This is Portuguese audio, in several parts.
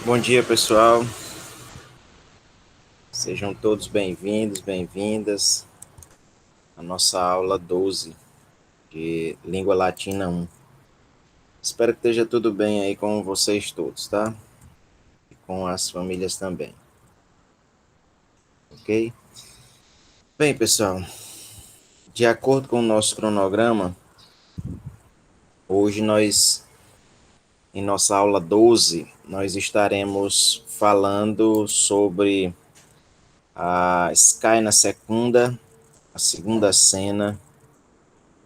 Bom dia, pessoal. Sejam todos bem-vindos, bem-vindas à nossa aula 12 de Língua Latina 1. Espero que esteja tudo bem aí com vocês todos, tá? E com as famílias também, ok? Bem, pessoal, de acordo com o nosso cronograma, hoje em nossa aula 12, nós estaremos falando sobre a Sky na Secunda, a segunda cena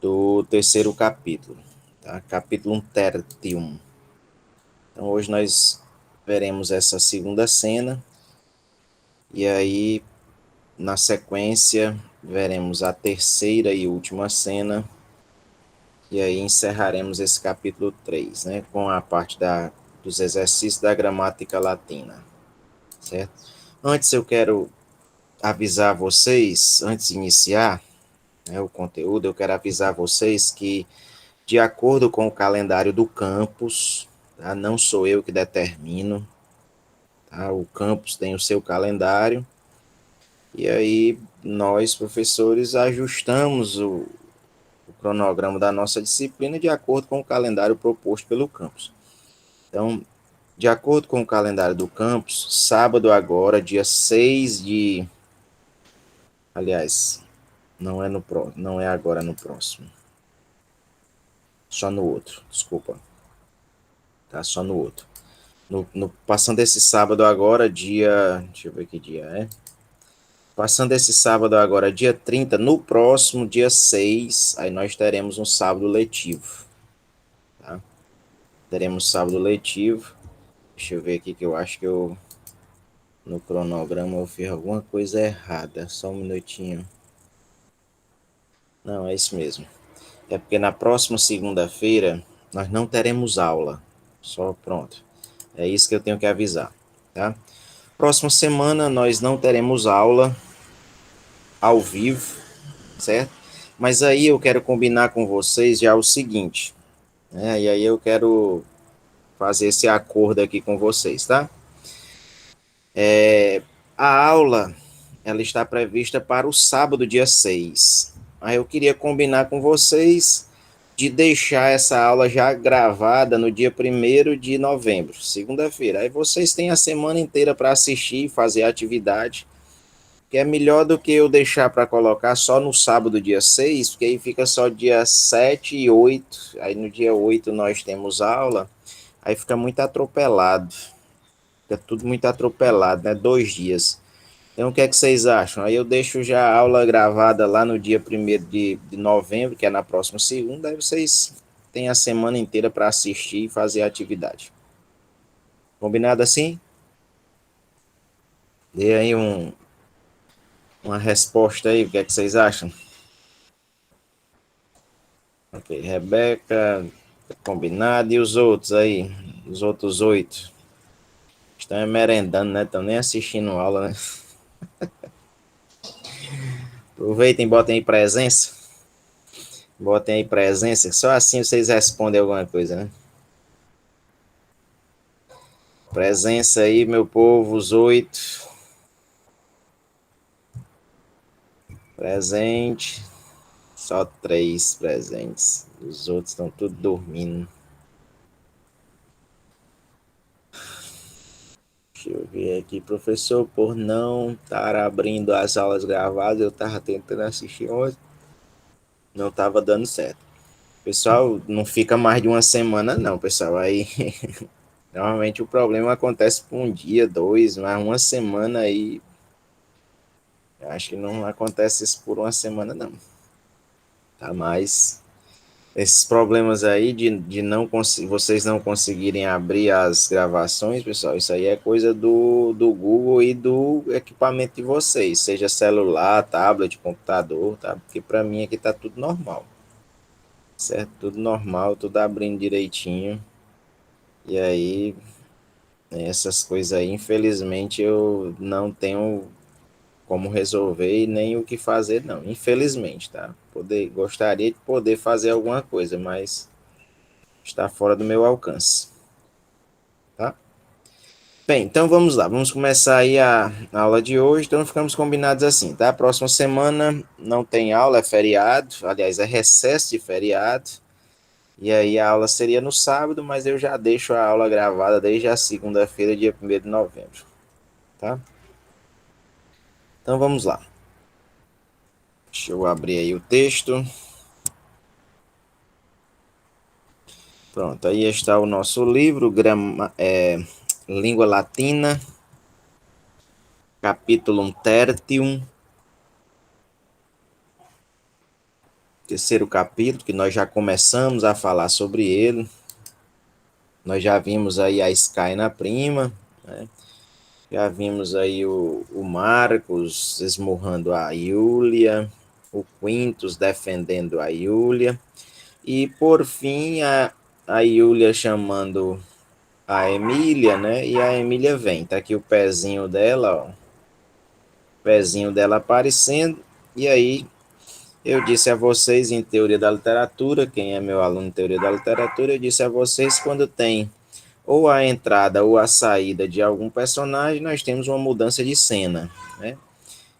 do terceiro capítulo, tá? Capítulo Tertium. Então hoje nós veremos essa segunda cena e aí na sequência veremos a terceira e última cena e aí encerraremos esse capítulo 3, né, com a parte dos exercícios da gramática latina, certo? Antes eu quero avisar vocês, antes de iniciar, né, o conteúdo, eu quero avisar vocês que de acordo com o calendário do campus, tá? Não sou eu que determino, tá? O campus tem o seu calendário e aí nós, professores, ajustamos o cronograma da nossa disciplina de acordo com o calendário proposto pelo campus. Então, de acordo com o calendário do campus, sábado agora, dia 6 de... Aliás, não é agora no próximo. Só no outro, desculpa. Tá, só no outro. Passando esse sábado agora, dia. Deixa eu ver que dia é. Passando esse sábado agora, dia 30, no próximo dia 6, aí nós teremos um sábado letivo. Tá? Teremos sábado letivo. Deixa eu ver aqui que eu acho que no cronograma eu fiz alguma coisa errada. Só um minutinho. Não, é isso mesmo. É porque na próxima segunda-feira nós não teremos aula. Só pronto. É isso que eu tenho que avisar. Tá? Próxima semana nós não teremos aula ao vivo, certo? Mas aí eu quero combinar com vocês já o seguinte, né? E aí eu quero fazer esse acordo aqui com vocês, tá? A aula, ela está prevista para o sábado, dia 6. Aí eu queria combinar com vocês de deixar essa aula já gravada no dia 1º de novembro, segunda-feira. Aí vocês têm a semana inteira para assistir, fazer a atividade, que é melhor do que eu deixar para colocar só no sábado, dia 6, porque aí fica só dia 7 e 8. Aí no dia 8 nós temos aula, aí fica muito atropelado. Fica tudo muito atropelado, né? 2 dias. Então o que é que vocês acham? Aí eu deixo já a aula gravada lá no dia 1º de novembro, que é na próxima segunda, aí vocês têm a semana inteira para assistir e fazer a atividade. Combinado assim? Dê aí uma resposta aí, o que é que vocês acham? Ok, Rebeca, combinado. E os outros aí? Os outros 8? Estão merendando, né? Estão nem assistindo aula, né? Aproveitem e botem aí presença. Botem aí presença. Só assim vocês respondem alguma coisa, né? Presença aí, meu povo, os 8. Presente. Só 3 presentes. Os outros estão tudo dormindo. Deixa eu ver aqui, professor, por não estar abrindo as aulas gravadas, eu estava tentando assistir ontem, não estava dando certo. Pessoal, não fica mais de uma semana, não, pessoal. Aí, normalmente o problema acontece por um dia, dois, mas uma semana aí, eu acho que não acontece isso por uma semana, não. Tá? Mas esses problemas aí de não vocês não conseguirem abrir as gravações, pessoal, isso aí é coisa do Google e do equipamento de vocês, seja celular, tablet, computador, tá? Porque para mim aqui tá tudo normal, certo? Tudo normal, tudo abrindo direitinho. E aí, essas coisas aí, infelizmente, eu não tenho como resolver e nem o que fazer, não. Infelizmente, tá? Gostaria de poder fazer alguma coisa, mas está fora do meu alcance, tá? Bem, então vamos lá, vamos começar aí a aula de hoje. Então ficamos combinados assim, tá? Próxima semana não tem aula, é feriado, aliás, é recesso de feriado. E aí a aula seria no sábado, mas eu já deixo a aula gravada desde a segunda-feira, dia 1º de novembro, tá? Então vamos lá. Deixa eu abrir aí o texto. Pronto, aí está o nosso livro, Língua Latina, capítulo Tertium, terceiro capítulo, que nós já começamos a falar sobre ele. Nós já vimos aí a Sky na prima, né? Já vimos aí o Marcos esmurrando a Yulia, o Quintus defendendo a Yulia, e por fim a Yulia chamando a Emília, né? E a Emília vem, tá aqui o pezinho dela, ó, o pezinho dela aparecendo, e aí eu disse a vocês em teoria da literatura, quem é meu aluno em teoria da literatura, eu disse a vocês quando tem ou a entrada ou a saída de algum personagem, nós temos uma mudança de cena, né?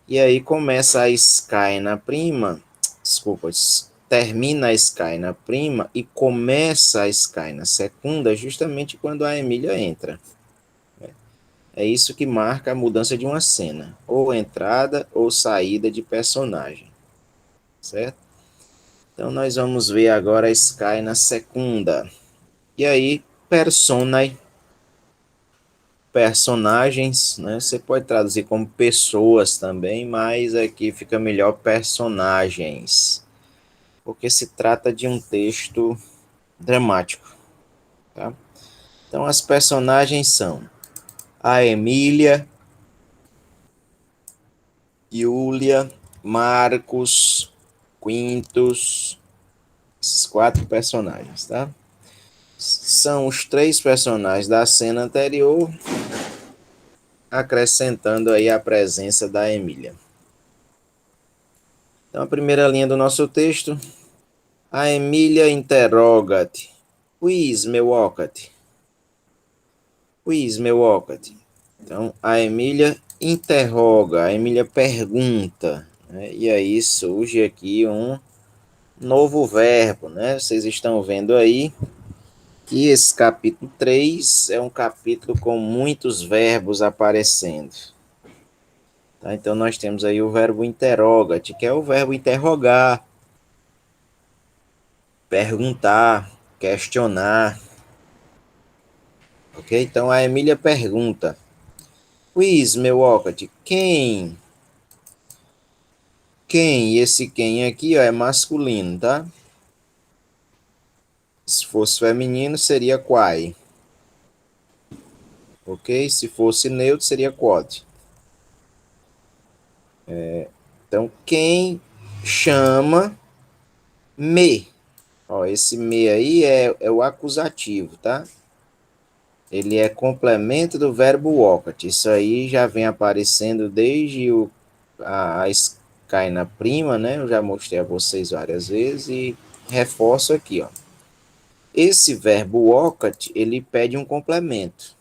E aí começa a Sky na prima, desculpa, termina a Sky na prima e começa a Sky na segunda, justamente quando a Emília entra. É isso que marca a mudança de uma cena, ou entrada ou saída de personagem, certo? Então nós vamos ver agora a Sky na segunda. E aí, personagens, né? Você pode traduzir como pessoas também, mas aqui fica melhor personagens, porque se trata de um texto dramático, tá? Então as personagens são a Emília, Júlia, Marcos, Quintus, esses quatro personagens, tá? São os três personagens da cena anterior, acrescentando aí a presença da Emília. Então, a primeira linha do nosso texto, a Emília interroga-te. Quis meu ocate. Quis meu ocate. Então, a Emília interroga, a Emília pergunta, né? E aí surge aqui um novo verbo, né? Vocês estão vendo aí que esse capítulo 3 é um capítulo com muitos verbos aparecendo. Tá? Então, nós temos aí o verbo interroga-te, que é o verbo interrogar, perguntar, questionar. Ok? Então, a Emília pergunta. Quiz, meu ocate, quem? Quem? E esse quem aqui ó, é masculino, tá? Se fosse feminino, seria quai. Ok? Se fosse neutro, seria quod. Então, quem chama me? Ó, esse me aí é o acusativo, tá? Ele é complemento do verbo walked. Isso aí já vem aparecendo desde a Sky na prima, né? Eu já mostrei a vocês várias vezes e reforço aqui, ó. Esse verbo walked, ele pede um complemento,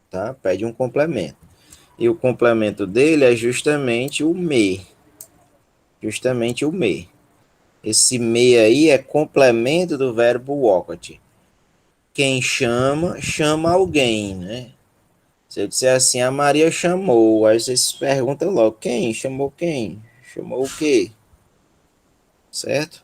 tá? Pede um complemento. E o complemento dele é justamente o me. Justamente o me. Esse me aí é complemento do verbo walked. Quem chama, chama alguém, né? Se eu disser assim, a Maria chamou, aí vocês perguntam logo, quem? Chamou quem? Chamou o quê? Certo?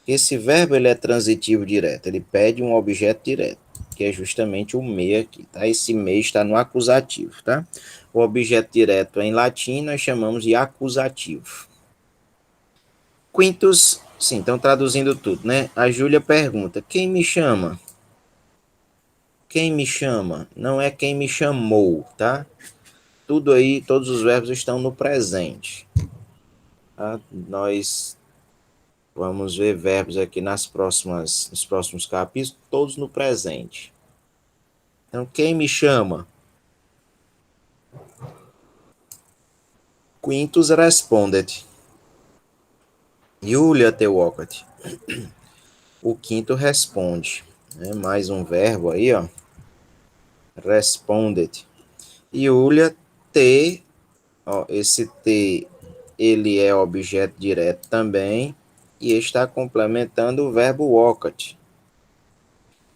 Esse verbo ele é transitivo direto, ele pede um objeto direto, que é justamente o me aqui, tá? Esse me está no acusativo, tá? O objeto direto em latim nós chamamos de acusativo. Quintus, sim, então traduzindo tudo, né? A Júlia pergunta, quem me chama? Quem me chama? Não é quem me chamou, tá? Tudo aí, todos os verbos estão no presente. Tá? Nós vamos ver verbos aqui nos próximos capítulos, todos no presente. Então, quem me chama? Quintus responded. Julia te walked. O quinto responde. Mais um verbo aí, ó. Responded. Yulia, T, ó, esse T, ele é objeto direto também e está complementando o verbo walked.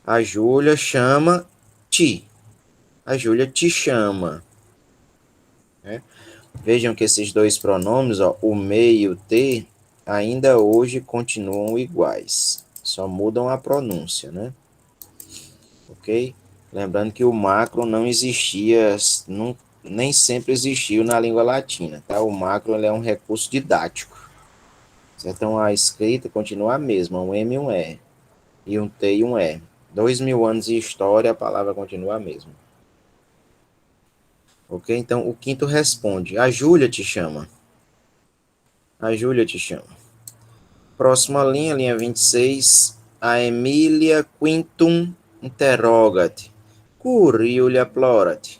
A Júlia chama ti. A Júlia te chama. Né? Vejam que esses dois pronomes, ó, o me e o te, ainda hoje continuam iguais. Só mudam a pronúncia, né? Ok? Lembrando que o macro não existia, não, nem sempre existiu na língua latina, tá? O macro é um recurso didático. Certo? Então a escrita continua a mesma, um M e um E, e um T e um E. 2000 anos de história, a palavra continua a mesma. Ok? Então o quinto responde: a Júlia te chama. A Júlia te chama. Próxima linha, linha 26. A Emília Quintum interrogat. Cur Iulia plorat.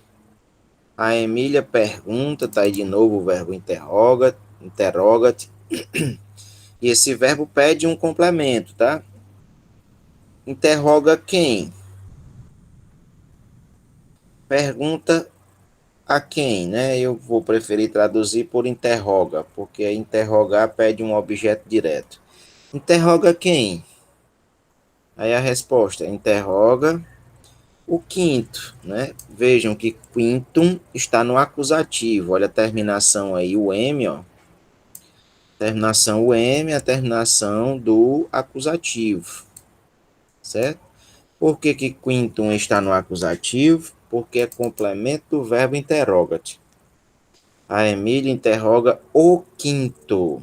A Emília pergunta, tá aí de novo o verbo interrogat. E esse verbo pede um complemento, tá? Interroga quem? Pergunta a quem, né? Eu vou preferir traduzir por interroga, porque interrogar pede um objeto direto. Interroga quem? Aí a resposta, interroga o quinto, né? Vejam que quintum está no acusativo. Olha a terminação aí, o M, ó. Terminação o M, a terminação do acusativo, certo? Por que que quintum está no acusativo? Porque é complemento do verbo interrogat. A Emília interroga o quinto.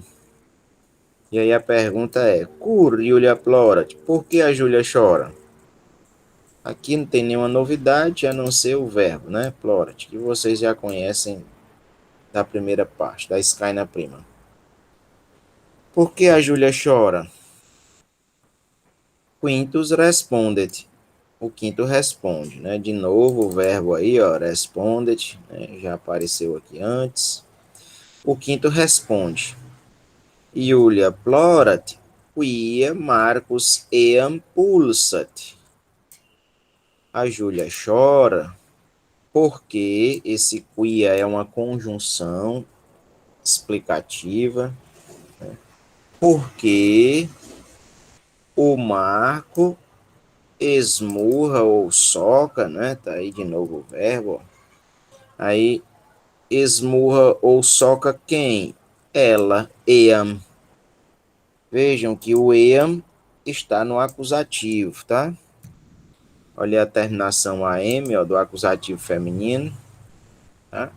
E aí a pergunta é, cur Julia plorat? Por que a Júlia chora? Aqui não tem nenhuma novidade, a não ser o verbo, né? Plorat, que vocês já conhecem da primeira parte, da Sky na prima. Por que a Júlia chora? Quintus responded. O quinto responde, né? De novo o verbo aí, ó, responded, né? Já apareceu aqui antes. O quinto responde. Iulia plorat, quia Marcus eam pulsat. A Júlia chora porque esse quia é uma conjunção explicativa, né? Porque o Marco esmurra ou soca, né? Tá aí de novo o verbo. Aí esmurra ou soca quem? Ela, eam. Vejam que o eam está no acusativo, tá? Olha a terminação am, ó, do acusativo feminino, tá?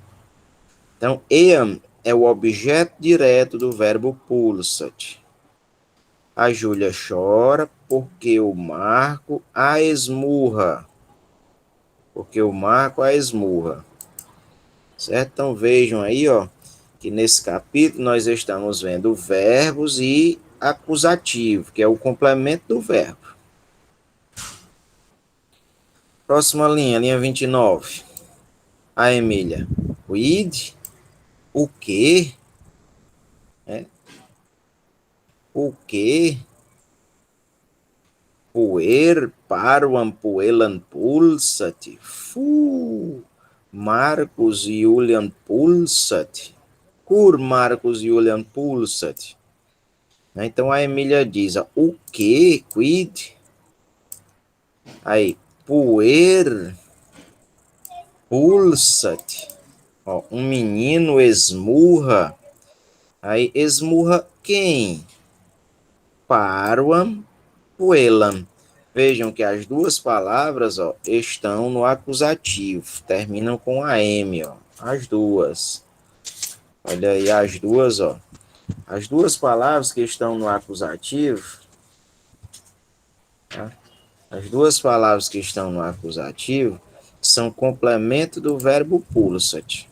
Então, eam é o objeto direto do verbo pulsat. A Júlia chora porque o Marco a esmurra. Porque o Marco a esmurra. Certo? Então vejam aí, ó, que nesse capítulo nós estamos vendo verbos e acusativo, que é o complemento do verbo. Próxima linha, linha 29. A Emília. Quid? O quê? É? O quê? Puer paruam puelan pulsat. Marcus Julian pulsat. Cur Marcus Julian pulsat. Então a Emília diz, ó, o que? Quid? Aí, puer pulsat. Ó, um menino esmurra. Aí, esmurra quem? Paruam puelam. Vejam que as duas palavras, ó, estão no acusativo. Terminam com a M, ó. As duas. Olha aí as duas, ó. As duas palavras que estão no acusativo, tá? As duas palavras que estão no acusativo são complemento do verbo pulsat.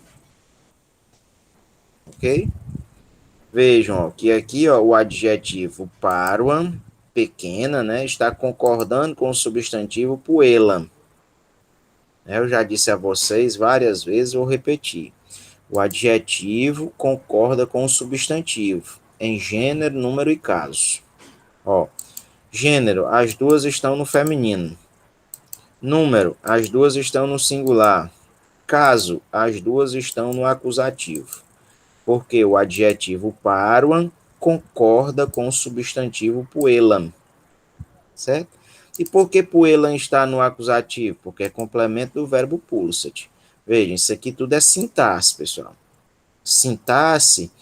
Ok? Vejam ó, que aqui ó, o adjetivo paruam, pequena, né, está concordando com o substantivo puelam. Eu já disse a vocês várias vezes, vou repetir. O adjetivo concorda com o substantivo em gênero, número e caso. Ó, gênero, as duas estão no feminino. Número, as duas estão no singular. Caso, as duas estão no acusativo. Porque o adjetivo paruan concorda com o substantivo puelan, certo? E por que puelan está no acusativo? Porque é complemento do verbo pulsat. Vejam, isso aqui tudo é sintaxe, pessoal. Sintaxe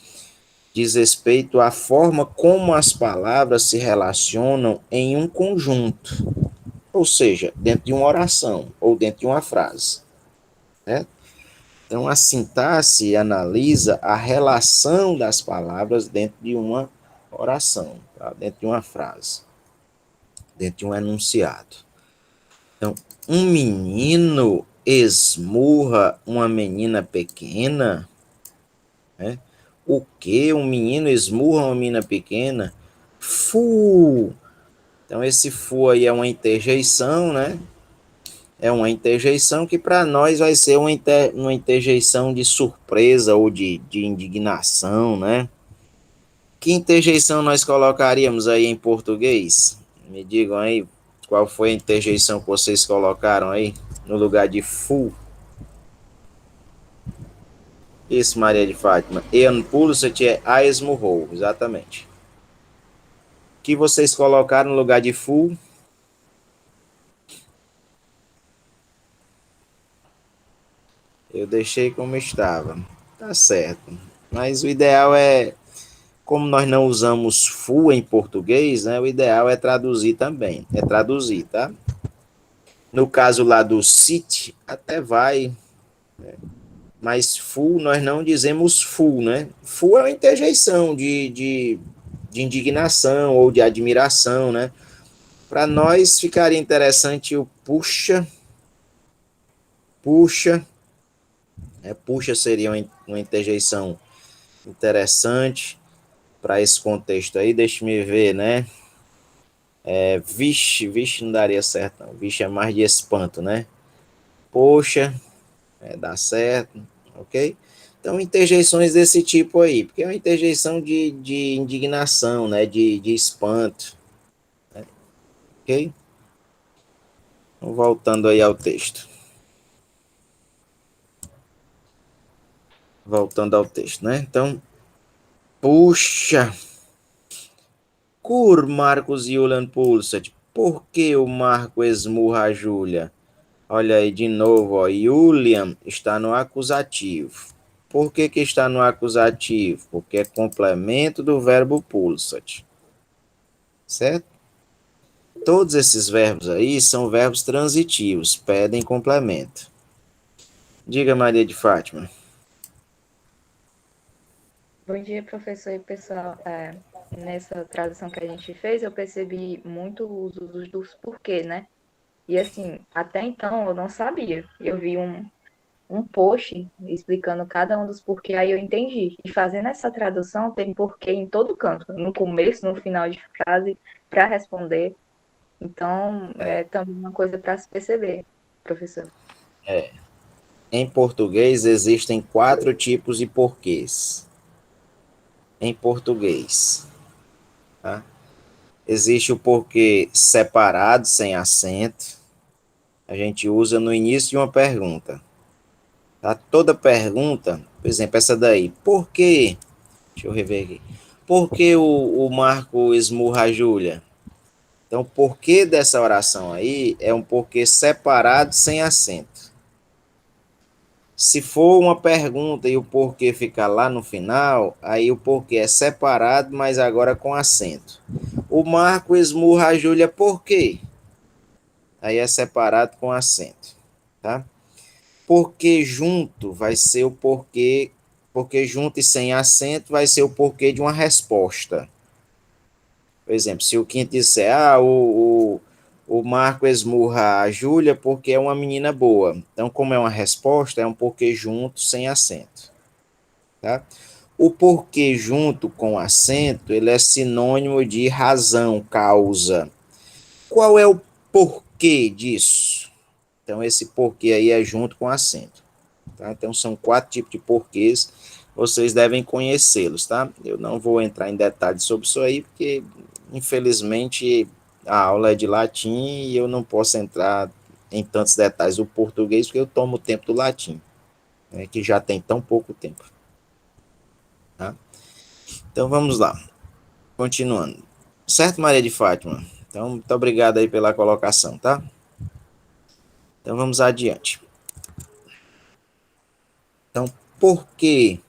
diz respeito à forma como as palavras se relacionam em um conjunto, ou seja, dentro de uma oração ou dentro de uma frase, certo? Então, a sintaxe analisa a relação das palavras dentro de uma oração, tá? Dentro de uma frase, dentro de um enunciado. Então, um menino esmurra uma menina pequena, né? O que? Um menino esmurra uma menina pequena? Fu! Então, esse fu aí é uma interjeição, né? É uma interjeição que para nós vai ser uma interjeição de surpresa ou de indignação, né? Que interjeição nós colocaríamos aí em português? Me digam aí qual foi a interjeição que vocês colocaram aí no lugar de fu. Isso, Maria de Fátima. En pulsat é a esmurrou, exatamente. O que vocês colocaram no lugar de fu? Eu deixei como estava. Tá certo. Mas o ideal é, como nós não usamos fu em português, né? O ideal é traduzir também. É traduzir, tá? No caso lá do sit, até vai, mas fu nós não dizemos fu, né? Fu é uma interjeição de indignação ou de admiração, né? Para nós ficaria interessante o puxa, puxa, puxa seria uma interjeição interessante para esse contexto aí, deixa-me ver, né? Vixe, vixe não daria certo, não. Vixe é mais de espanto, né? Poxa, dá certo, ok? Então, interjeições desse tipo aí, porque é uma interjeição de indignação, né? De espanto, ok? Então, voltando aí ao texto. Voltando ao texto, né? Então, puxa, cur Marcos Julian Pulsat. Por que o Marco esmurra a Júlia? Olha aí de novo, ó. Julian está no acusativo. Por que que está no acusativo? Porque é complemento do verbo pulsat, certo? Todos esses verbos aí são verbos transitivos, pedem complemento. Diga, Maria de Fátima. Bom dia, professor e pessoal. Nessa tradução que a gente fez, eu percebi muito os usos dos porquê, né? E assim, até então eu não sabia. Eu vi um post explicando cada um dos porquê, aí eu entendi. E fazendo essa tradução, tem porquê em todo canto, no começo, no final de frase, para responder. Então, é também uma coisa para se perceber, professor. Em português existem 4 tipos de porquês. Em português, tá? Existe o porquê separado, sem acento. A gente usa no início de uma pergunta. Tá? Toda pergunta, por exemplo, essa daí. Por quê? Deixa eu rever aqui. Por que o Marco esmurra a Júlia? Então, o porquê dessa oração aí é um porquê separado, sem acento. Se for uma pergunta e o porquê ficar lá no final, aí o porquê é separado, mas agora com acento. O Marco esmurra a Júlia por quê? Aí é separado com acento, tá? Porque junto vai ser o porquê, porque junto e sem acento vai ser o porquê de uma resposta. Por exemplo, se o quinto disser, o Marco esmurra a Júlia porque é uma menina boa. Então, como é uma resposta, é um porquê junto, sem acento. Tá? O porquê junto com acento, ele é sinônimo de razão, causa. Qual é o porquê disso? Então, esse porquê aí é junto com acento. Tá? Então, são 4 tipos de porquês. Vocês devem conhecê-los, tá? Eu não vou entrar em detalhes sobre isso aí, porque, infelizmente, a aula é de latim e eu não posso entrar em tantos detalhes o português, porque eu tomo o tempo do latim, né, que já tem tão pouco tempo. Tá? Então vamos lá, continuando. Certo, Maria de Fátima? Então, muito obrigado aí pela colocação, tá? Então vamos adiante. Então, por que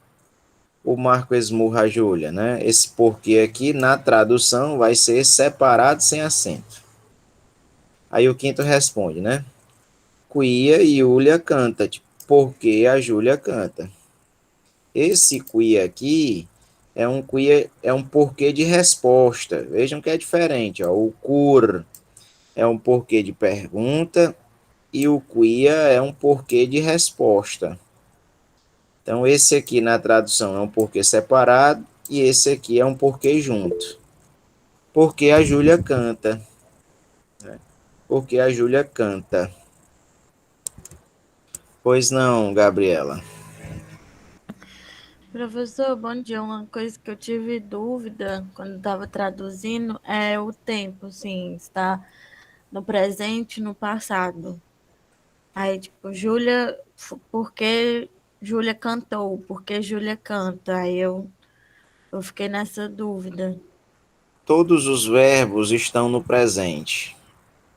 o Marco esmurra a Júlia, né? Esse porquê aqui na tradução vai ser separado sem acento. Aí o quinto responde, né? Quia e Júlia canta, tipo, porque a Júlia canta. Esse quia aqui é um porquê de resposta. Vejam que é diferente, ó. O cur é um porquê de pergunta e o quia é um porquê de resposta. Então esse aqui na tradução é um porquê separado e esse aqui é um porquê junto. Porque a Júlia canta, né? Porque a Júlia canta. Pois não, Gabriela. Professor, bom dia. Uma coisa que eu tive dúvida quando estava traduzindo é o tempo, assim, está no presente e no passado. Aí, tipo, Júlia, porque Júlia cantou, porque Júlia canta. Eu fiquei nessa dúvida. Todos os verbos estão no presente.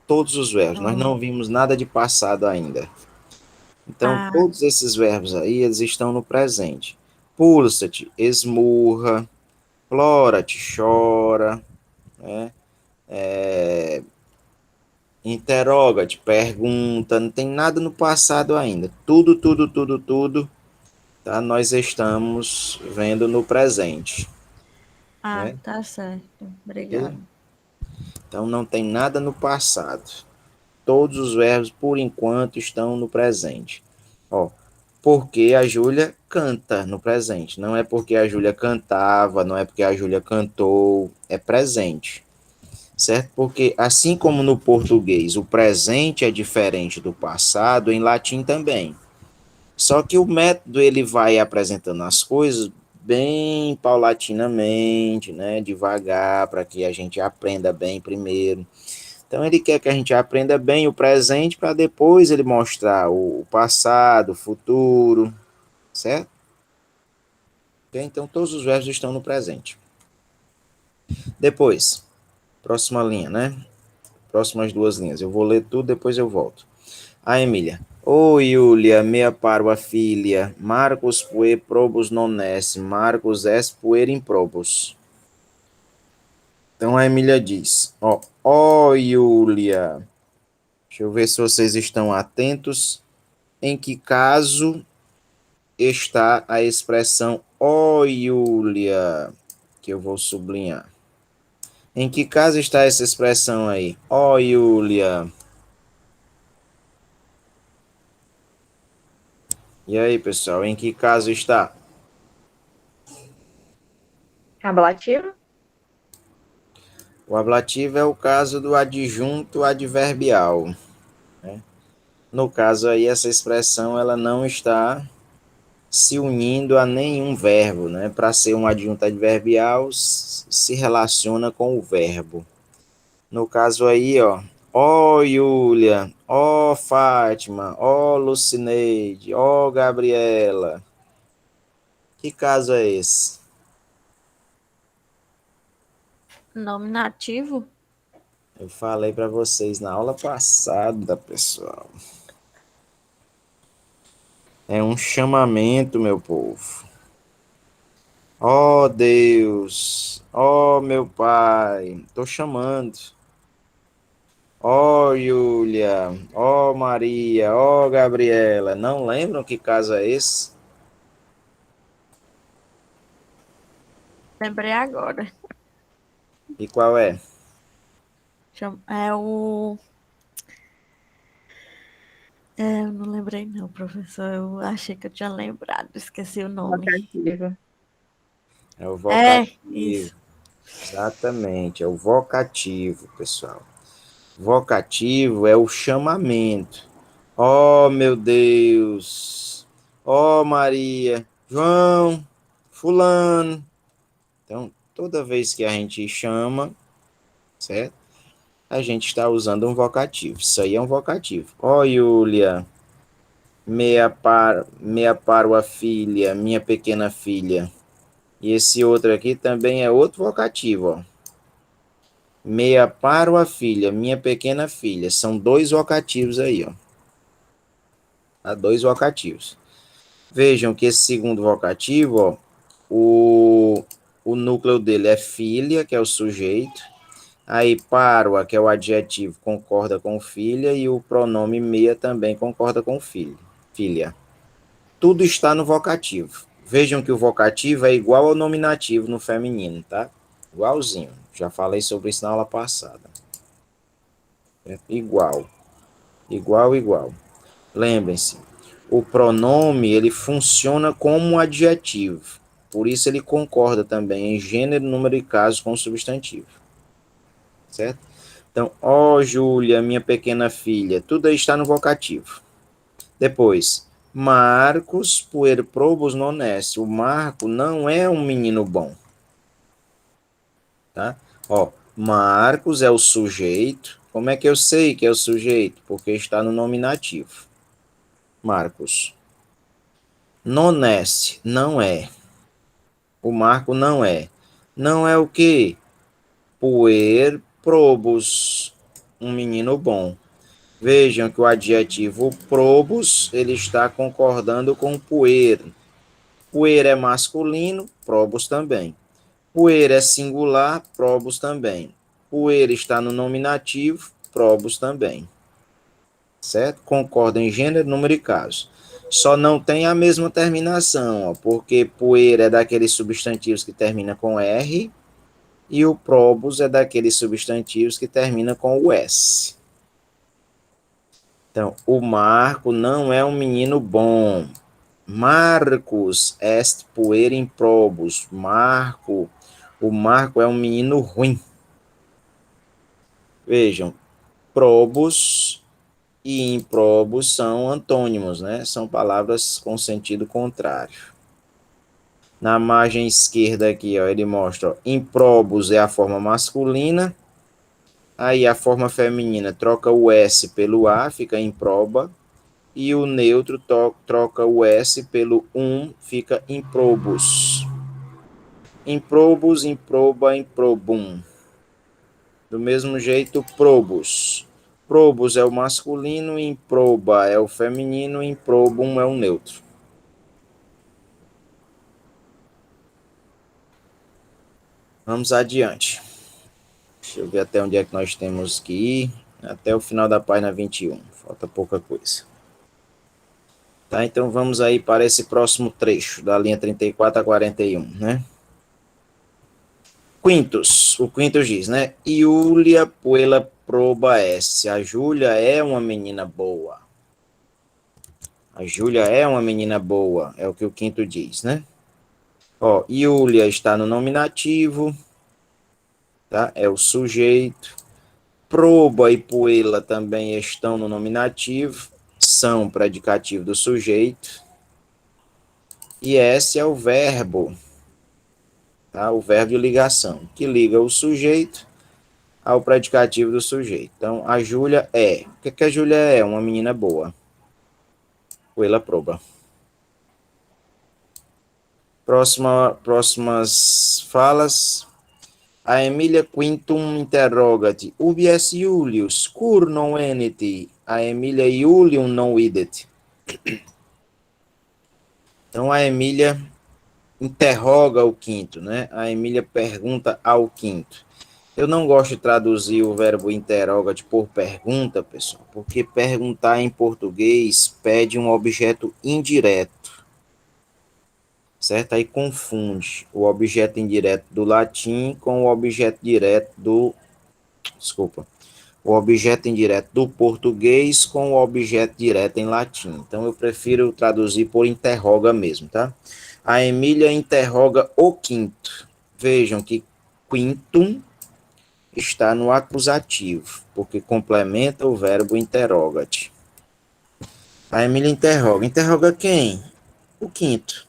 Todos os verbos. Nós Ah, não vimos nada de passado ainda. Então, ah, todos esses verbos aí, eles estão no presente. Pulsa-te, esmurra, plora-te, chora, né? Interroga-te, pergunta, não tem nada no passado ainda. Tudo, tudo, tudo, tudo, tá? Nós estamos vendo no presente, né? tá certo. Ok? Obrigada. Então, não tem nada no passado. Todos os verbos, por enquanto, estão no presente. Ó, porque a Júlia canta no presente. Não é porque a Júlia cantava, não é porque a Júlia cantou, é presente. Certo? Porque assim como no português o presente é diferente do passado, em latim também. Só que o método ele vai apresentando as coisas bem paulatinamente, né, devagar, para que a gente aprenda bem primeiro. Então ele quer que a gente aprenda bem o presente para depois ele mostrar o passado, o futuro, certo? Ok? Então todos os verbos estão no presente. Depois, próxima linha, né? Próximas duas linhas. Eu vou ler tudo, depois eu volto. A Emília. Ô Iulia, mea parva filia, Marcos pue probus non esse, Marcos est puer improbus. Então a Emília diz, ó Iulia, deixa eu ver se vocês estão atentos, em que caso está a expressão ó Iulia, que eu vou sublinhar. Em que caso está essa expressão aí? Ó Iulia. E aí, pessoal, em que caso está? Ablativo? O ablativo é o caso do adjunto adverbial. No caso aí, essa expressão ela não está se unindo a nenhum verbo, né? Para ser um adjunto adverbial, se relaciona com o verbo. No caso aí, ó Júlia, ó Fátima, ó Lucineide, ó Gabriela. Que caso é esse? Nominativo? Eu falei para vocês na aula passada, pessoal. É um chamamento, meu povo. Ó Deus, ó meu Pai, tô chamando. Ó Júlia, ó Maria, ó Gabriela. Não lembram que caso é esse? Lembrei agora. E qual é? É o. Eu não lembrei, não, professor. Eu achei que eu tinha lembrado, esqueci o nome. Vocativo. É o É, vocativo. isso. Exatamente, é o vocativo, pessoal. Vocativo é o chamamento. Ó meu Deus, ó Maria, João, Fulano. Então, toda vez que a gente chama, certo? a gente está usando um vocativo. Isso aí é um vocativo. Ó, Yulia, meia para a filha, minha pequena filha. E esse outro aqui também é outro vocativo, ó. Meia para a filha, minha pequena filha. São dois vocativos aí, ó. Há dois vocativos. Vejam que esse segundo vocativo, ó, o núcleo dele é filha, que é o sujeito. Aí para, que é o adjetivo, concorda com filha. E o pronome meia também concorda com filho, filha. Tudo está no vocativo. Vejam que o vocativo é igual ao nominativo no feminino, tá? Igualzinho. Já falei sobre isso na aula passada. É igual. Igual, igual. Lembrem-se, o pronome ele funciona como um adjetivo. Por isso ele concorda também em gênero, número e caso com o substantivo. Certo? Então, ó Júlia, minha pequena filha, tudo aí está no vocativo. Depois, Marcos puer probus non est. O Marco não é um menino bom. Tá? Ó, Marcos é o sujeito. Como é que eu sei que é o sujeito? Porque está no nominativo. Marcos. Non est, não é. O Marco não é. Não é o quê? Puer probus, um menino bom. Vejam que o adjetivo probus, ele está concordando com puer. Puer é masculino, probus também. Puer é singular, probus também. Puer está no nominativo, probus também. Certo? Concorda em gênero, número e caso. Só não tem a mesma terminação, ó, porque puer é daqueles substantivos que termina com R e o probus é daqueles substantivos que termina com o S. Então, o Marco não é um menino bom. Marcus est puer improbus. O Marco é um menino ruim. Vejam, probus e improbus são antônimos, né? São palavras com sentido contrário. Na margem esquerda aqui, ó, ele mostra, ó, improbus é a forma masculina, aí a forma feminina troca o S pelo A, fica improba, e o neutro troca o S pelo fica improbus. Improbus, improba, improbum. Do mesmo jeito, probus. Probus é o masculino, improba é o feminino, improbum é o neutro. Vamos adiante. Deixa eu ver até onde é que nós temos que ir. Até o final da página 21. Falta pouca coisa. Tá, então vamos aí para esse próximo trecho, da linha 34 a 41, né? Quintus, o Quintus diz, né? Iulia puella proba est. A Júlia é uma menina boa. A Júlia é uma menina boa, é o que o Quinto diz, né? Ó, Iulia está no nominativo, tá? É o sujeito. Proba e puella também estão no nominativo, são predicativo do sujeito. E esse é o verbo, tá? O verbo de ligação, que liga o sujeito ao predicativo do sujeito. Então, a Júlia é. O que a Júlia é? Uma menina boa. Puella proba. Próximas falas. A Emília Quintum interrogat. Ubi est Iulius? Cur non venit? A Emília Iulium non videt. Então, a Emília interroga o Quinto, né? A Emília pergunta ao Quinto. Eu não gosto de traduzir o verbo interrogat por pergunta, pessoal, porque perguntar em português pede um objeto indireto. Certo? Aí confunde o objeto indireto do latim com o objeto direto o objeto indireto do português com o objeto direto em latim. Então eu prefiro traduzir por interroga mesmo, tá? A Emília interroga o Quinto. Vejam que quintum está no acusativo, porque complementa o verbo interrogat. A Emília interroga. Interroga quem? O Quinto.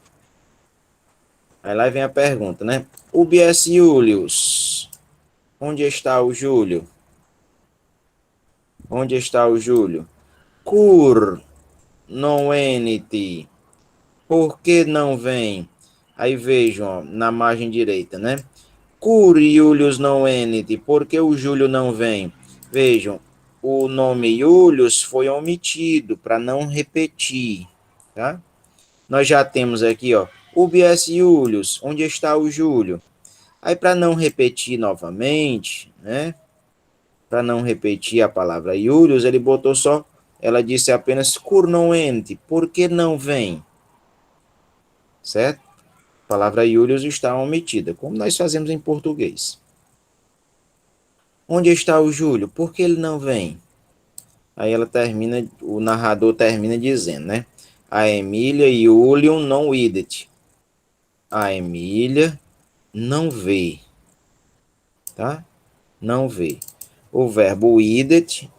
Aí lá vem a pergunta, né? Ubi est Iulius? Onde está o Júlio? Onde está o Júlio? Cur non venit. Por que não vem? Aí vejam, ó, na margem direita, né? Cur Julius non venit. Por que o Júlio não vem? Vejam, o nome Julius foi omitido para não repetir, tá? Nós já temos aqui, ó, ubi est Julius, onde está o Júlio? Aí, para não repetir novamente, né? Para não repetir a palavra Julius, ele botou só, ela disse apenas cur non venit, por que não vem? Certo? A palavra Julius está omitida, como nós fazemos em português. Onde está o Júlio? Por que ele não vem? Aí ela termina, o narrador termina dizendo, né? A Emília Julium non videt. A Emília não vê, tá? Não vê. O verbo videt,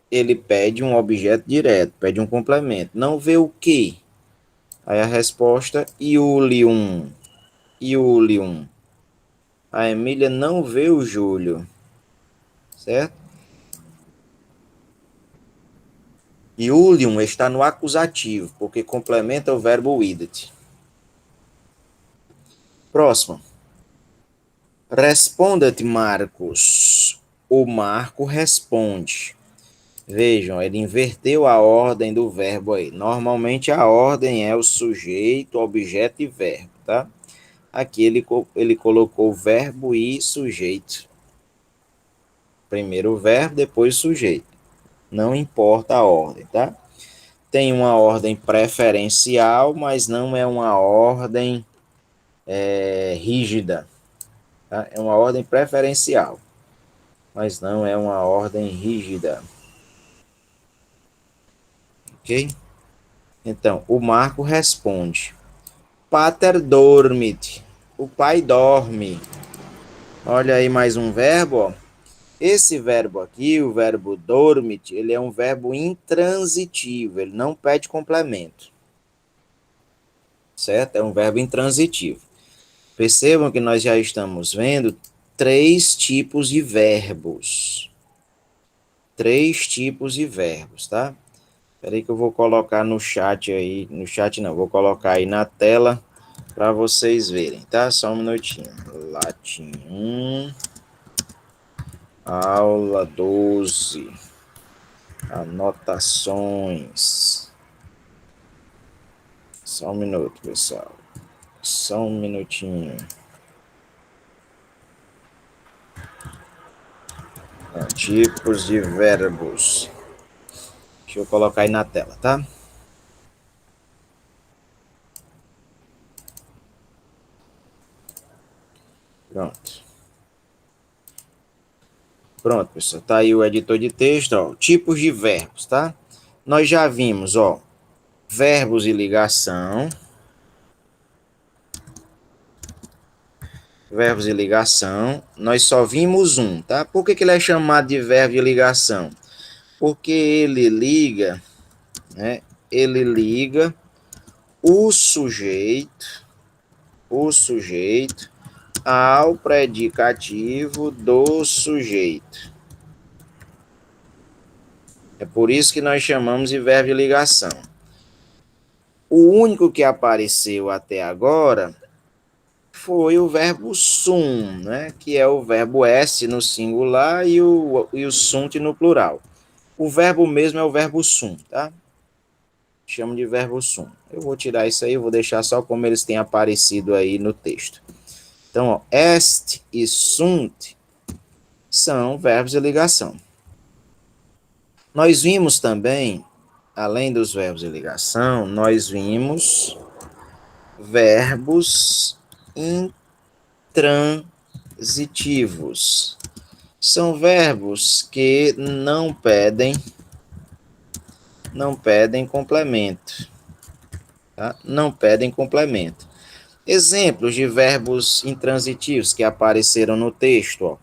ele pede um objeto direto, pede um complemento. Não vê o quê? Aí a resposta, Julium. Julium. A Emília não vê o Júlio, certo? Julium está no acusativo, porque complementa o verbo videt. Próximo. Responda-te, Marcos. O Marco responde. Vejam, ele inverteu a ordem do verbo aí. Normalmente a ordem é o sujeito, objeto e verbo, tá? Aqui ele colocou verbo e sujeito. Primeiro o verbo, depois o sujeito. Não importa a ordem, tá? Tem uma ordem preferencial, mas não é uma ordem rígida. Tá? É uma ordem preferencial, mas não é uma ordem rígida. Ok? Então, o Marco responde. Pater dormit. O pai dorme. Olha aí mais um verbo, ó. Esse verbo aqui, o verbo dormit, ele é um verbo intransitivo, ele não pede complemento. Certo? É um verbo intransitivo. Percebam que nós já estamos vendo 3 tipos de verbos. 3 tipos de verbos, tá? Espera aí que eu vou colocar no chat aí, no chat não, vou colocar aí na tela para vocês verem, tá? Só um minutinho. Latim 1, aula 12, anotações. Só um minuto, pessoal. Só um minutinho. Tipos de verbos. Deixa eu colocar aí na tela, tá? Pronto. Pronto, pessoal. Tá aí o editor de texto, ó. Tipos de verbos, tá? Nós já vimos, ó, verbos de ligação. Verbos de ligação. Nós só vimos um, tá? Por que ele é chamado de verbo de ligação? Porque ele liga, né? Ele liga o sujeito ao predicativo do sujeito. É por isso que nós chamamos de verbo de ligação. O único que apareceu até agora foi o verbo sum, né? Que é o verbo est no singular e o sunt no plural. O verbo mesmo é o verbo sum, tá? Chamo de verbo sum. Eu vou tirar isso aí, vou deixar só como eles têm aparecido aí no texto. Então, ó, est e sunt são verbos de ligação. Nós vimos também, além dos verbos de ligação, nós vimos verbos intransitivos. São verbos que não pedem complemento. Tá? Não pedem complemento. Exemplos de verbos intransitivos que apareceram no texto. Ó.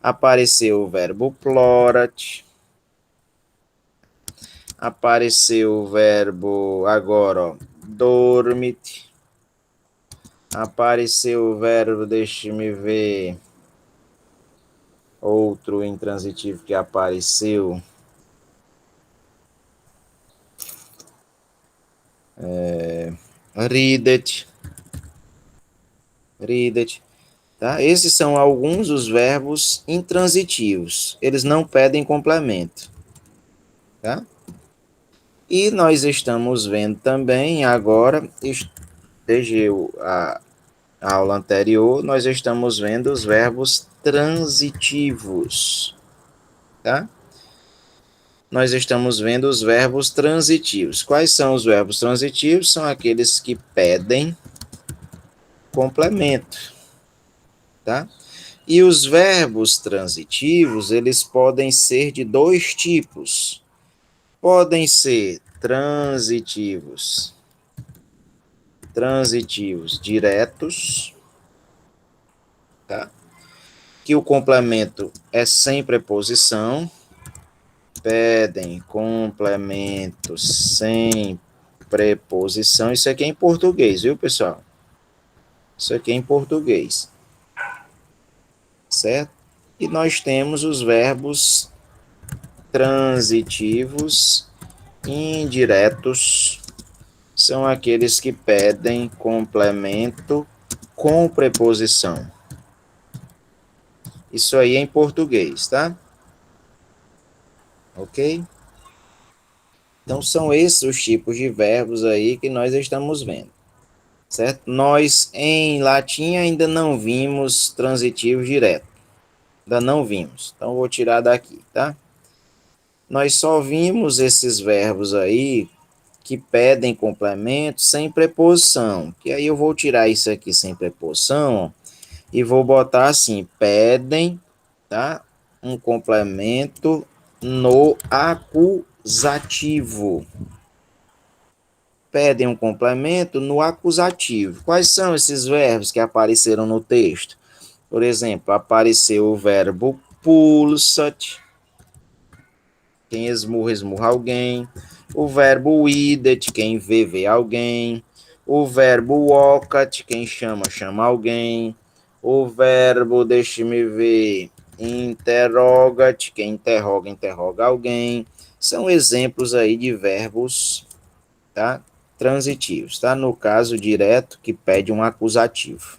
Apareceu o verbo plorat. Apareceu o verbo agora, ó, dormit. Apareceu o verbo, deixe-me ver. Outro intransitivo que apareceu. Ridet, ridet, tá? Esses são alguns dos verbos intransitivos. Eles não pedem complemento, tá? E nós estamos vendo também agora, desde a aula anterior, nós estamos vendo os verbos transitivos, tá? Nós estamos vendo os verbos transitivos. Quais são os verbos transitivos? São aqueles que pedem complemento, tá? E os verbos transitivos, eles podem ser de dois tipos. Podem ser transitivos diretos, tá? Que o complemento é sem preposição, pedem complemento sem preposição. Isso aqui é em português, viu, pessoal? Isso aqui é em português, certo? E nós temos os verbos transitivos indiretos, são aqueles que pedem complemento com preposição. Isso aí é em português, tá? Ok? Então, são esses os tipos de verbos aí que nós estamos vendo, certo? Nós, em latim, ainda não vimos transitivo direto. Ainda não vimos. Então, vou tirar daqui, tá? Nós só vimos esses verbos aí que pedem complemento sem preposição. Que aí eu vou tirar isso aqui sem preposição, ó, e vou botar assim, pedem, tá? Um complemento no acusativo. Pedem um complemento no acusativo. Quais são esses verbos que apareceram no texto? Por exemplo, apareceu o verbo pulsat, quem esmurra, esmurra alguém. O verbo idet, quem vê, vê alguém. O verbo wocat, quem chama, chama alguém. O verbo, deixe-me ver, interrogat, quem interroga, interroga alguém. São exemplos aí de verbos, tá? Transitivos, tá? No caso direto, que pede um acusativo.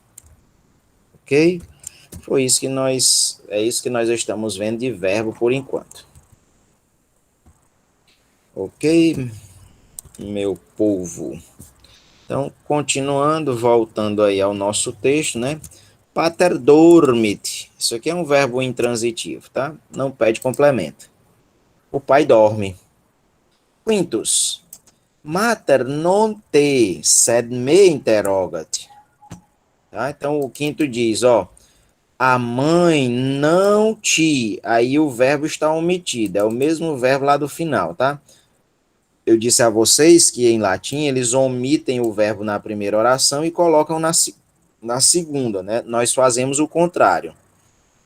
Ok? É isso que nós estamos vendo de verbo por enquanto. Ok, meu povo? Então, continuando, voltando aí ao nosso texto, né? Pater dormit. Isso aqui é um verbo intransitivo, tá? Não pede complemento. O pai dorme. Quintus. Mater non te, sed me interrogat. Tá? Então, o quinto diz, ó, a mãe não te. Aí o verbo está omitido. É o mesmo verbo lá do final, tá? Eu disse a vocês que em latim eles omitem o verbo na primeira oração e colocam na segunda, né? Nós fazemos o contrário.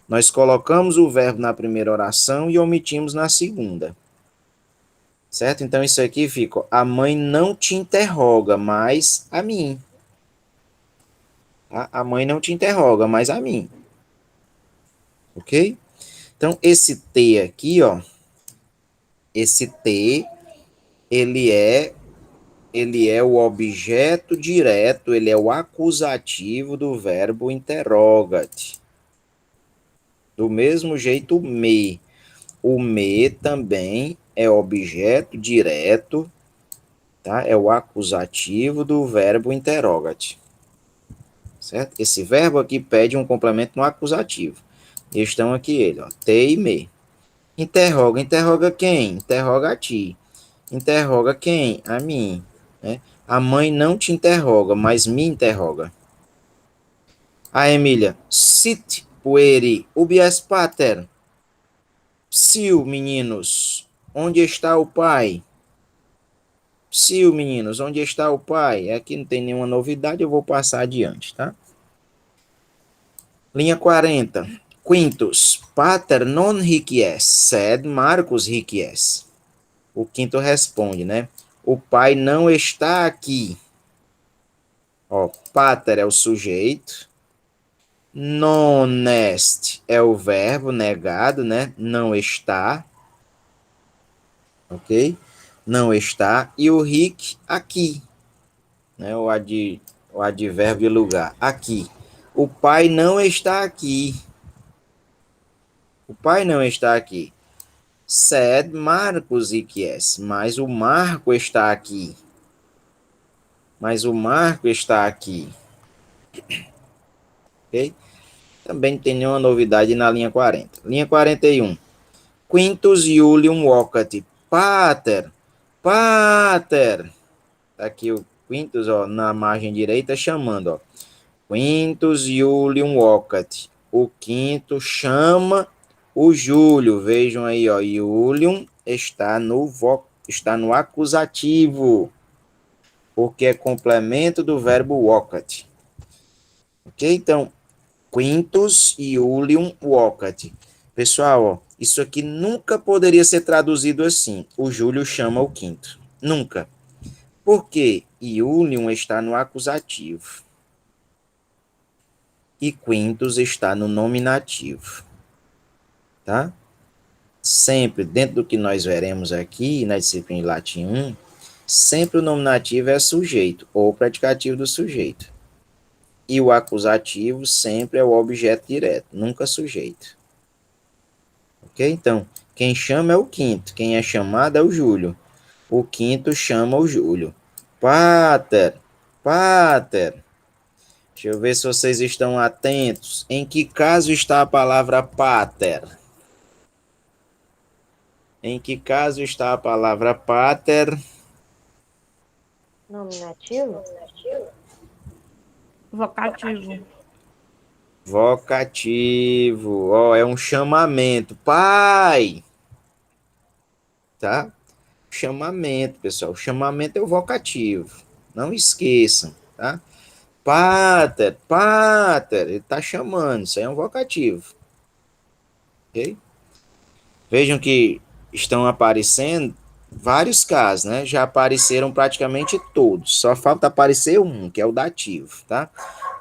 Nós colocamos o verbo na primeira oração e omitimos na segunda. Certo? Então isso aqui fica, a mãe não te interroga, mas a mim. A mãe não te interroga, mas a mim. Ok? Então esse T aqui, ó, esse T, ele é o objeto direto, ele é o acusativo do verbo interrogat. Do mesmo jeito, me. O me também é objeto direto, tá? É o acusativo do verbo interrogat. Certo? Esse verbo aqui pede um complemento no acusativo. E estão aqui ele, ó, te e me. Interroga, interroga quem? Interroga a ti. Interroga quem? A mim. Né? A mãe não te interroga, mas me interroga. A Emília, sit pueri ubias pater. Psiu, meninos, onde está o pai? Psiu, meninos, onde está o pai? Aqui não tem nenhuma novidade, eu vou passar adiante, tá? Linha 40. Quintus, pater non hicies, sed Marcus hicies. O quinto responde, né? O pai não está aqui. Ó, pater é o sujeito. Non est é o verbo negado, né? Não está. Ok? Não está. E o hic aqui. né? O advérbio lugar. Aqui. O pai não está aqui. O pai não está aqui. Sed Marcos Iquies. Mas o Marco está aqui. Mas o Marco está aqui. Ok? Também tem nenhuma novidade na linha 40. Linha 41. Quintus Iulium Vocat. Pater. Pater. Tá aqui o Quintus, ó, na margem direita chamando, ó. Quintus Iulium Vocat. O quinto chama o Júlio. Vejam aí, ó. Iulium está no acusativo, porque é complemento do verbo vocat. Ok? Então, Quintus Iulium Vocat. Pessoal, ó, isso aqui nunca poderia ser traduzido assim. O Júlio chama o quinto. Nunca. Porque Iulium está no acusativo e Quintus está no nominativo, tá? Sempre, dentro do que nós veremos aqui na disciplina de latim 1, sempre o nominativo é sujeito ou predicativo do sujeito. E o acusativo sempre é o objeto direto, nunca sujeito. Ok? Então, quem chama é o quinto, quem é chamado é o Júlio. O quinto chama o Júlio. Pater, pater. Deixa eu ver se vocês estão atentos. Em que caso está a palavra pater? Em que caso está a palavra pater? Nominativo? Vocativo. Vocativo. Ó, é um chamamento. Pai! Tá? Chamamento, pessoal. O chamamento é o vocativo. Não esqueçam, tá? Pater, pater. Ele está chamando. Isso aí é um vocativo. Ok? Vejam que estão aparecendo vários casos, né? Já apareceram praticamente todos. Só falta aparecer um, que é o dativo, tá?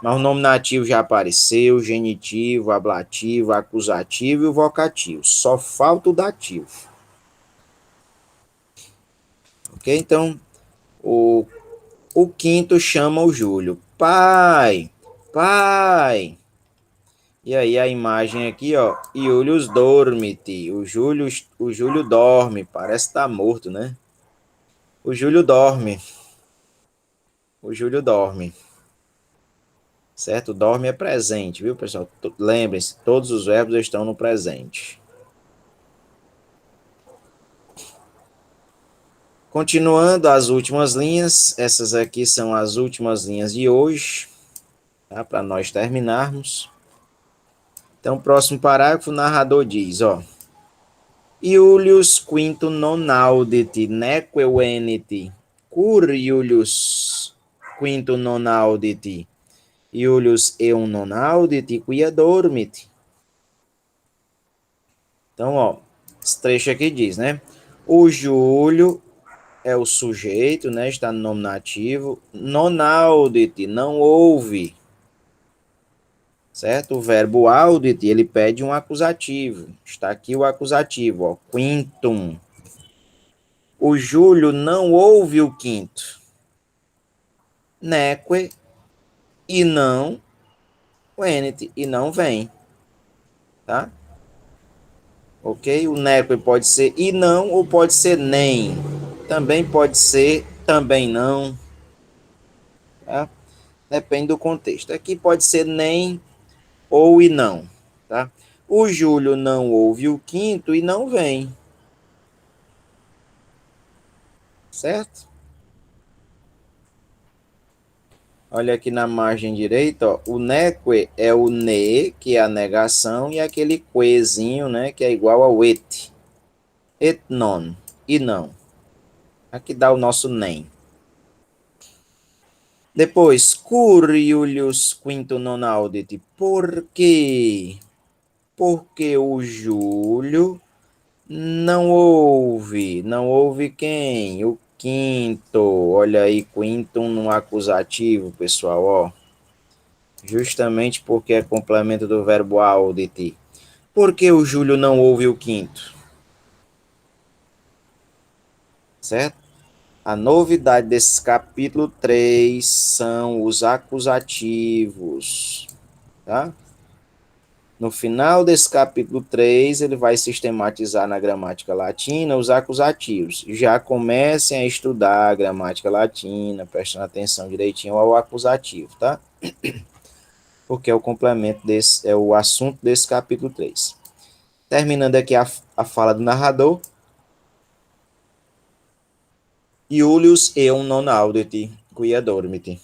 Mas o nominativo já apareceu, o genitivo, o ablativo, o acusativo e o vocativo. Só falta o dativo. Ok? Então, o, o quinto chama o Júlio. Pai, pai. E aí a imagem aqui, ó, Iulius dormit. O Júlio dorme, parece estar morto, né? O Júlio dorme. O Júlio dorme. Certo? Dorme é presente, viu, pessoal? Lembrem-se, todos os verbos estão no presente. Continuando as últimas linhas, essas aqui são as últimas linhas de hoje, tá? Para nós terminarmos. Então, próximo parágrafo, o narrador diz, ó. Iulius quinto non audit, neque venit, cur Iulius quinto non audit, Iulius eum non audit, quia dormit. Então, ó, esse trecho aqui diz, né? O Júlio é o sujeito, né? Está no nominativo. Non audit, não ouve. Certo? O verbo audit, ele pede um acusativo. Está aqui o acusativo, ó. Quintum. O Júlio não ouve o quinto. Neque e não venit, e não vem. Tá? Ok? O neque pode ser e não ou pode ser nem. Também pode ser também não. Tá? Depende do contexto. Aqui pode ser nem ou e não. Tá? O Júlio não ouve o quinto e não vem. Certo? Olha aqui na margem direita, ó, o neque é o ne, que é a negação, e aquele quezinho, né, que é igual ao et non, e não. Aqui dá o nosso nem. Depois, cur Iulius quinto non audit. Por quê? Porque o Júlio não ouve. Não ouve quem? O quinto. Olha aí, quintum no acusativo, pessoal, ó. Justamente porque é complemento do verbo audit. Por que o Júlio não ouve o quinto? Certo? A novidade desse capítulo 3 são os acusativos, tá? No final desse capítulo 3, ele vai sistematizar na gramática latina os acusativos. Já comecem a estudar a gramática latina, prestando atenção direitinho ao acusativo, tá? Porque é o complemento desse, é o assunto desse capítulo 3. Terminando aqui a fala do narrador. Julius eum non audit, quia dormit.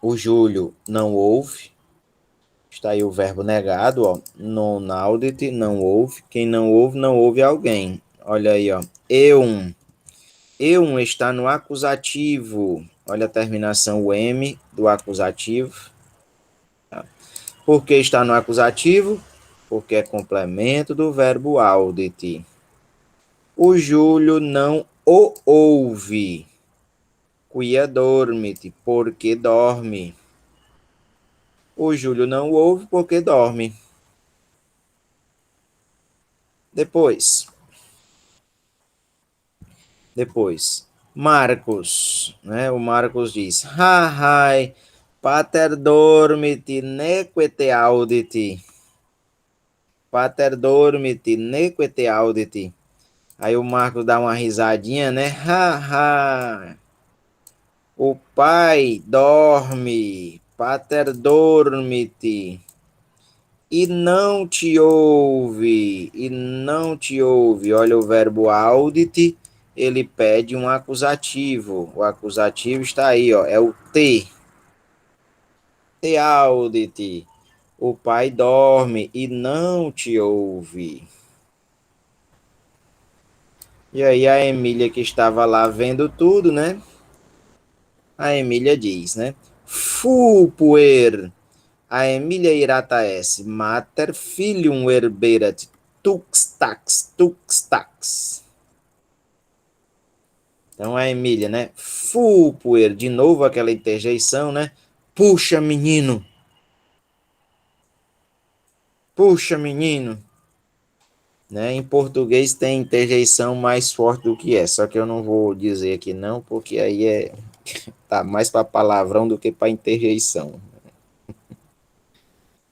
O Júlio não ouve. Está aí o verbo negado, ó. Non audit, não ouve. Quem não ouve alguém. Olha aí, ó. Eum. Eum está no acusativo. Olha a terminação, o M do acusativo. Tá? Por que está no acusativo? Porque é complemento do verbo audit. O Júlio não o ouve. Quia dormit, porque dorme. O Júlio não ouve porque dorme. Depois, Marcos, né? O Marcos diz: Hai, pater dormit nequete auditi. Pater dormit nequete auditi. Aí o Marcos dá uma risadinha, né? Ha. O pai dorme. Pater dormit. E não te ouve. E não te ouve. Olha o verbo audit. Ele pede um acusativo. O acusativo está aí, ó. É o te. Te audit. O pai dorme e não te ouve. E aí a Emília, que estava lá vendo tudo, né? A Emília diz, né? Fu puer. A Emília irata esse. Mater filium herberat. Tux tax. Então a Emília, né? Fu puer. De novo aquela interjeição, né? Puxa, menino. Puxa, menino. Né? Em português tem interjeição mais forte do que essa, só que eu não vou dizer aqui não, porque aí tá mais para palavrão do que para interjeição,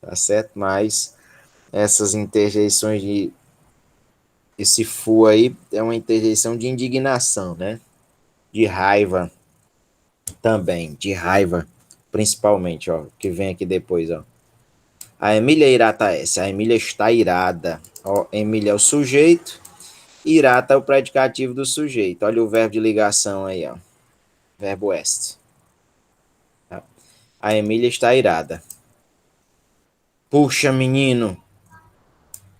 tá certo? Mas essas interjeições de esse fu aí é uma interjeição de indignação, né? De raiva também, de raiva, principalmente, ó, que vem aqui depois, ó. A Emília irata essa, a Emília está irada. Ó, Emília é o sujeito, irata é o predicativo do sujeito. Olha o verbo de ligação aí, ó. Verbo est. Tá? A Emília está irada. Puxa, menino.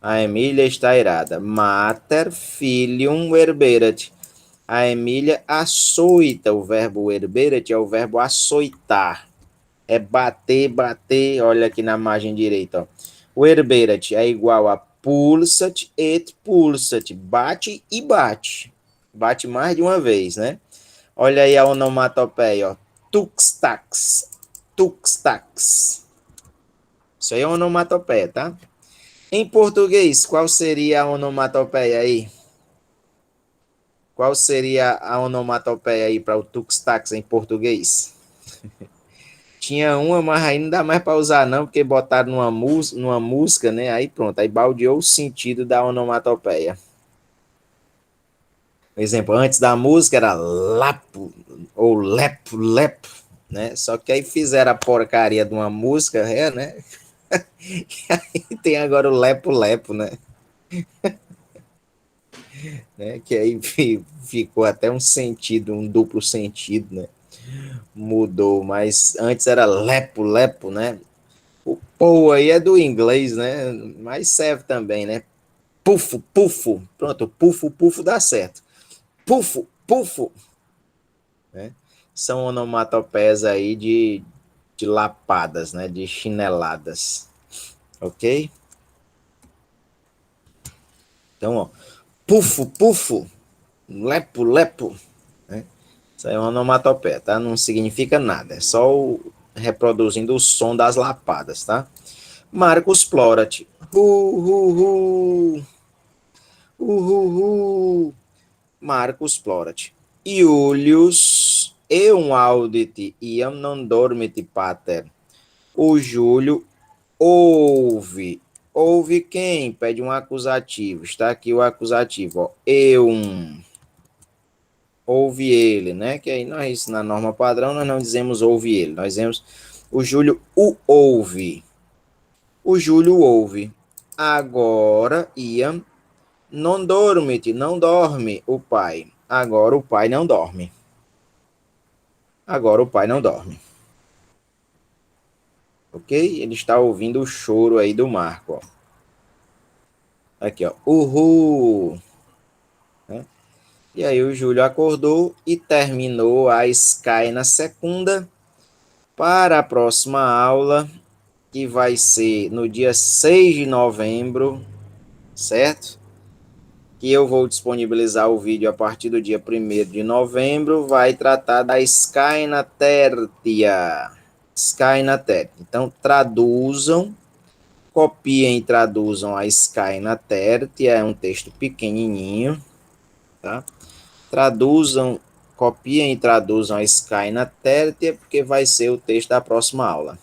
A Emília está irada. Mater filium herberat. A Emília açoita. O verbo herberat é o verbo açoitar. É bater. Olha aqui na margem direita, ó. O herberat é igual a pulsat et pulsat. Bate e bate. Bate mais de uma vez, né? Olha aí a onomatopeia, ó. Tuxtax. Isso aí é onomatopeia, tá? Em português, qual seria a onomatopeia aí? Qual seria a onomatopeia aí para o tuxtax em português? Tinha uma, mas aí não dá mais para usar não, porque botaram numa música, né? Aí pronto, aí baldeou o sentido da onomatopeia. Por exemplo, antes da música era lapo, ou lepo, né? Só que aí fizeram a porcaria de uma música, né? E aí tem agora o lepo, né? Que aí ficou até um sentido, um duplo sentido, né? Mudou, mas antes era lepo, né? O pou aí é do inglês, né? Mas serve também, né? Pufo. Pronto, pufo dá certo. Pufo, né? São onomatopeias aí de lapadas, né? De chineladas. Ok? Então, ó. Pufo. Lepo. Né? Isso aí é uma onomatopeia, tá? Não significa nada. É só reproduzindo o som das lapadas, tá? Marcos Plorat. Marcos Plorat. Iulius eum audit iam non dormit pater. O Júlio ouve. Ouve quem? Pede um acusativo. Está aqui o acusativo. Ó. Eum. Ouve ele, né? Que aí nós, na norma padrão, nós não dizemos ouve ele. Nós dizemos o Júlio o ouve. O Júlio ouve. Agora, Iam non dormit, não dorme o pai. Agora o pai não dorme. Agora o pai não dorme. Ok? Ele está ouvindo o choro aí do Marco. Ó. Aqui, ó. Uhul! Né? E aí o Júlio acordou e terminou a Sky na segunda para a próxima aula, que vai ser no dia 6 de novembro, certo? Que eu vou disponibilizar o vídeo a partir do dia 1º de novembro, vai tratar da Sky na Tertia. Sky na Tertia. Então, traduzam, copiem e traduzam a Sky na Tertia, é um texto pequenininho, tá? Traduzam, copiem e traduzam a Sky na Tertia, porque vai ser o texto da próxima aula.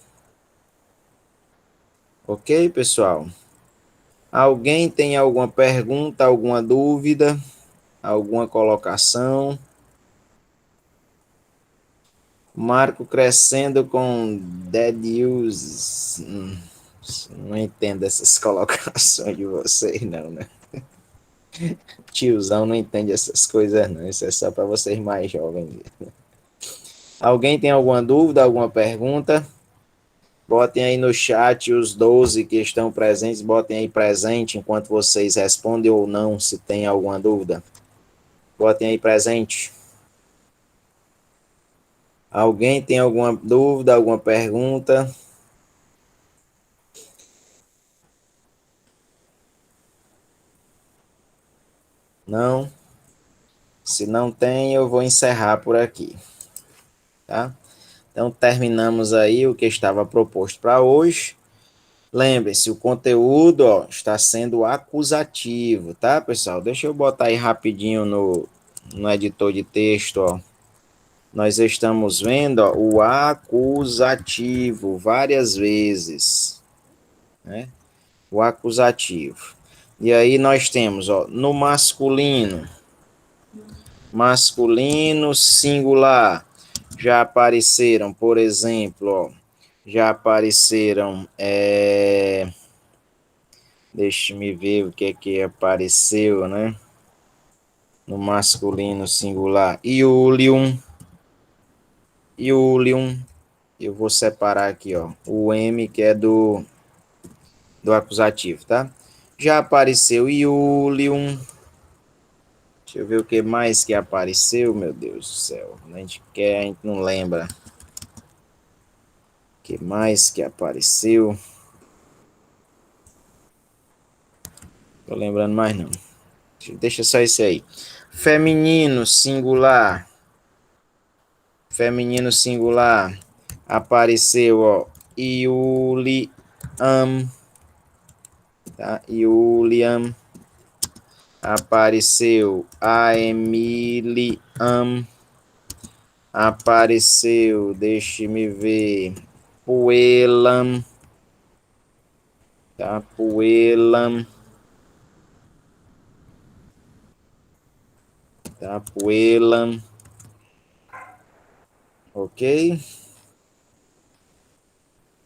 Ok, pessoal? Alguém tem alguma pergunta, alguma dúvida, alguma colocação? Marco crescendo com dead uses. Não entendo essas colocações de vocês, não, né? Tiozão não entende essas coisas, não. Isso é só para vocês mais jovens. Alguém tem alguma dúvida, alguma pergunta? Botem aí no chat os 12 que estão presentes. Botem aí presente enquanto vocês respondem ou não, se tem alguma dúvida. Botem aí presente. Alguém tem alguma dúvida, alguma pergunta? Não? Se não tem, eu vou encerrar por aqui. Tá? Então, terminamos aí o que estava proposto para hoje. Lembrem-se, o conteúdo ó, está sendo acusativo, tá, pessoal? Deixa eu botar aí rapidinho no editor de texto, ó. Nós estamos vendo ó, o acusativo várias vezes, né? O acusativo. E aí nós temos, ó, no masculino, singular, já apareceram, por exemplo, ó, já apareceram, deixa-me ver o que é que apareceu, né? No masculino singular, Iulium, eu vou separar aqui, ó, o M que é do acusativo, tá? Já apareceu Iulium. Deixa eu ver o que mais que apareceu, meu Deus do céu. A gente quer, a gente não lembra. O que mais que apareceu? Tô lembrando mais não. Deixa só esse aí. Feminino singular. Feminino singular. Apareceu, ó. Iuliam. Tá? Iuliam. Apareceu a Emiliam. Apareceu, deixe-me ver, Puelam. Tá? Puelam. Tá? Puelam. Ok?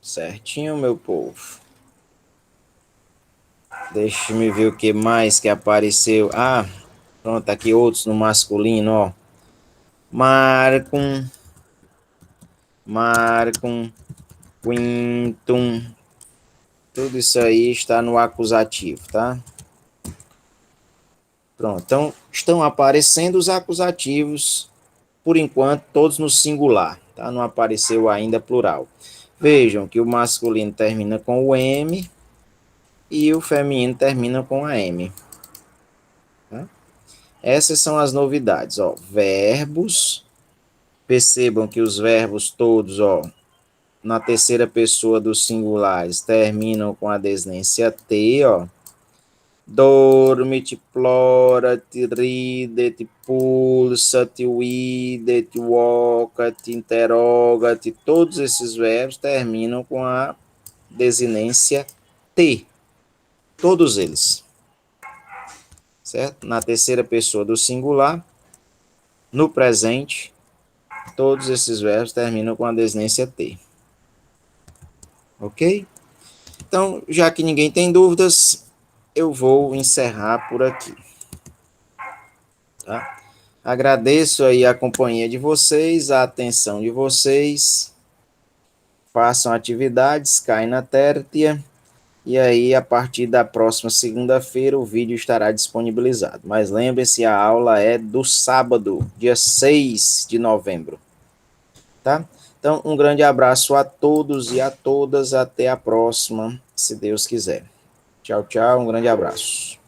Certinho, meu povo. Deixe-me ver o que mais que apareceu. Ah, pronto, aqui outros no masculino, ó. Marcum, Quintum. Tudo isso aí está no acusativo, tá? Pronto, então estão aparecendo os acusativos, por enquanto, todos no singular, tá? Não apareceu ainda plural. Vejam que o masculino termina com o M e o feminino termina com a M. Tá? Essas são as novidades, ó. Verbos, percebam que os verbos todos, ó, na terceira pessoa dos singulares terminam com a desinência T, ó. dormit, plorat, ridet, pulsat, videt, vocat, interrogat, todos esses verbos terminam com a desinência T. Todos eles. Certo? Na terceira pessoa do singular, no presente, todos esses verbos terminam com a desinência T. Ok? Então, já que ninguém tem dúvidas, eu vou encerrar por aqui. Tá? Agradeço aí a companhia de vocês, a atenção de vocês. Façam atividades, caem na tértia. E aí, a partir da próxima segunda-feira, o vídeo estará disponibilizado. Mas lembre-se, a aula é do sábado, dia 6 de novembro. Tá? Então, um grande abraço a todos e a todas. Até a próxima, se Deus quiser. Tchau, tchau. Um grande abraço.